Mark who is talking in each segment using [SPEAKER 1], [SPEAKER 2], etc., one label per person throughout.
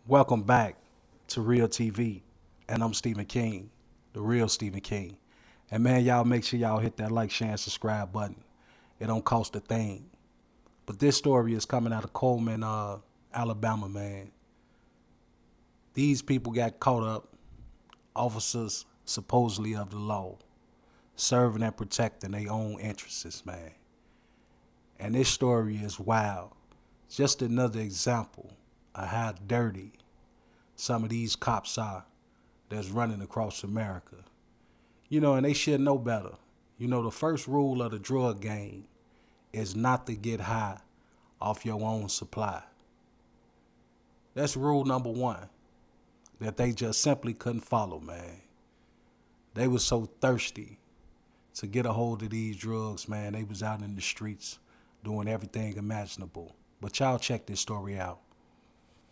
[SPEAKER 1] Welcome back to Real TV, and I'm Stephen King, the real Stephen King. And man, y'all make sure y'all hit that like, share, and subscribe button. It don't cost a thing. But this story is coming out of Coleman, Alabama, man. These people got caught up, officers supposedly of the law, serving and protecting their own interests, man. And this story is wild. Just another example of how dirty some of these cops are that's running across America. And they should know better. The first rule of the drug game is not to get high off your own supply. That's rule number one that they just simply couldn't follow, man. They were so thirsty to get a hold of these drugs, man. They was out in the streets doing everything imaginable. But y'all check this story out.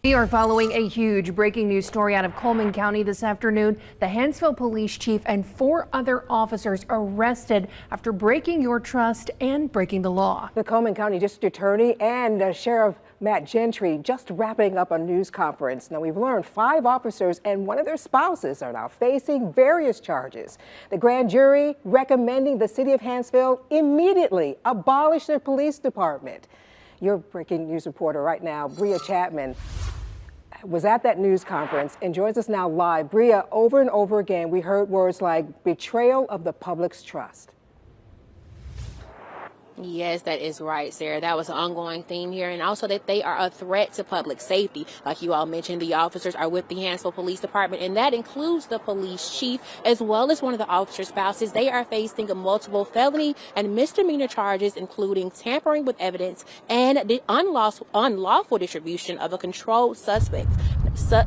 [SPEAKER 2] We are following a huge breaking news story out of Coleman County this afternoon. The Hanceville police chief and 4 other officers arrested after breaking your trust and breaking the law.
[SPEAKER 3] The Coleman County District Attorney and Sheriff Matt Gentry just wrapping up a news conference. Now, we've learned 5 officers and one of their spouses are now facing various charges. The grand jury recommending the city of Hanceville immediately abolish their police department. Your breaking news reporter right now, Bria Chapman, was at that news conference and joins us now live. Bria, over and over again, we heard words like betrayal of the public's trust.
[SPEAKER 4] Yes, that is right, Sarah. That was an ongoing theme here, and also that they are a threat to public safety. Like you all mentioned, the officers are with the Hanceville Police Department, and that includes the police chief as well as one of the officer's spouses. They are facing multiple felony and misdemeanor charges, including tampering with evidence and the unlawful distribution of a controlled substance. Now,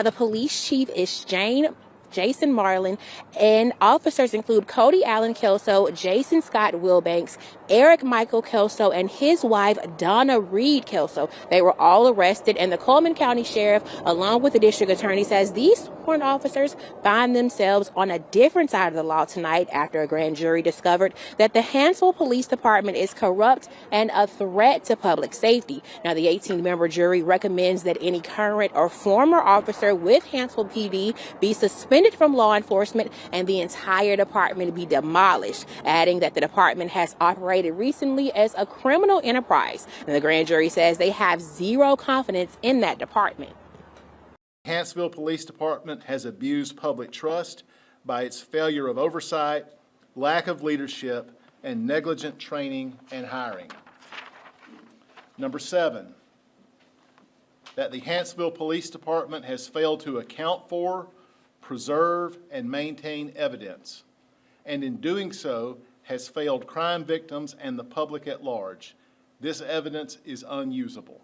[SPEAKER 4] the police chief is Jason Marlin, and officers include Cody Allen Kelso, Jason Scott Wilbanks, Eric Michael Kelso, and his wife, Donna Reed Kelso. They were all arrested, and the Coleman County Sheriff, along with the district attorney, says these sworn officers find themselves on a different side of the law tonight after a grand jury discovered that the Hanceville Police Department is corrupt and a threat to public safety. Now, the 18-member jury recommends that any current or former officer with Hanceville PD be suspended from law enforcement and the entire department be demolished, adding that the department has operated recently as a criminal enterprise. And the grand jury says they have zero confidence in that department.
[SPEAKER 5] Hanceville Police Department has abused public trust by its failure of oversight, lack of leadership, and negligent training and hiring. Number 7, that the Hanceville Police Department has failed to account for, preserve, and maintain evidence, and in doing so has failed crime victims and the public at large. This evidence is unusable.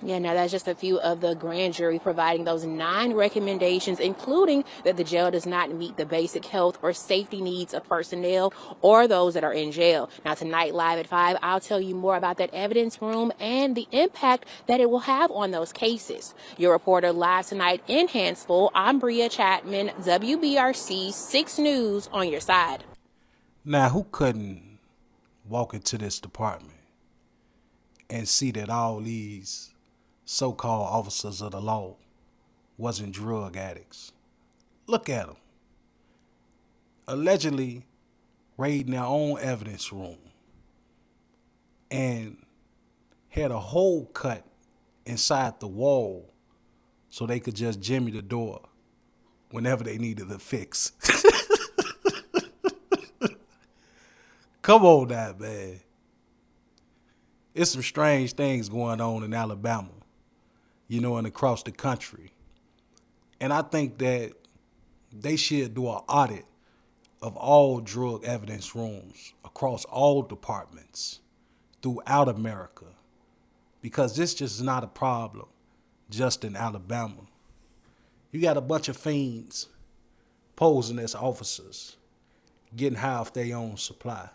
[SPEAKER 4] Yeah, now that's just a few of the grand jury providing those 9 recommendations, including that the jail does not meet the basic health or safety needs of personnel or those that are in jail. Now, tonight, live at 5, I'll tell you more about that evidence room and the impact that it will have on those cases. Your reporter live tonight in Hanceville, I'm Bria Chapman, WBRC 6 News on your side.
[SPEAKER 1] Now, who couldn't walk into this department and see that all these so-called officers of the law wasn't drug addicts? Look at them. Allegedly raiding their own evidence room and had a hole cut inside the wall so they could just jimmy the door whenever they needed a fix. Come on now, man. It's some strange things going on in Alabama, and across the country. And I think that they should do an audit of all drug evidence rooms across all departments throughout America, because this just is not a problem just in Alabama. You got a bunch of fiends posing as officers, getting high off their own supply.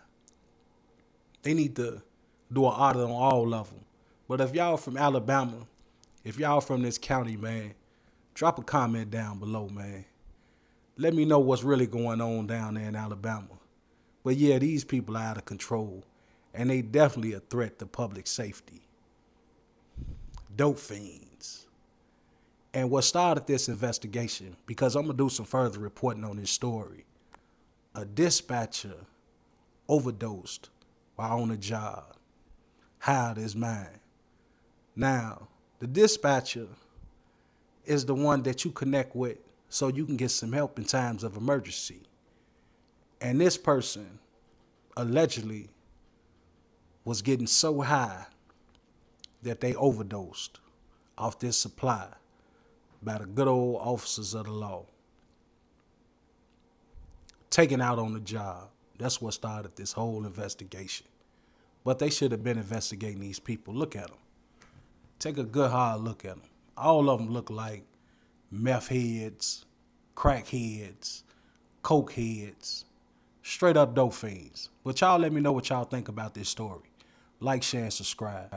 [SPEAKER 1] They need to do an audit on all of them. But if y'all from Alabama, if y'all from this county, man, drop a comment down below, man. Let me know what's really going on down there in Alabama. But yeah, these people are out of control, and they definitely a threat to public safety. dope fiends. And what started this investigation, because I'm going to do some further reporting on this story, a dispatcher overdosed while on a job, high out of his mind. Now, the dispatcher is the one that you connect with so you can get some help in times of emergency. And this person allegedly was getting so high that they overdosed off this supply by the good old officers of the law. Taken out on the job. That's what started this whole investigation. But they should have been investigating these people. Look at them. Take a good hard look at them. All of them look like meth heads, crack heads, coke heads, straight up dope fiends. But y'all let me know what y'all think about this story. Like, share, and subscribe.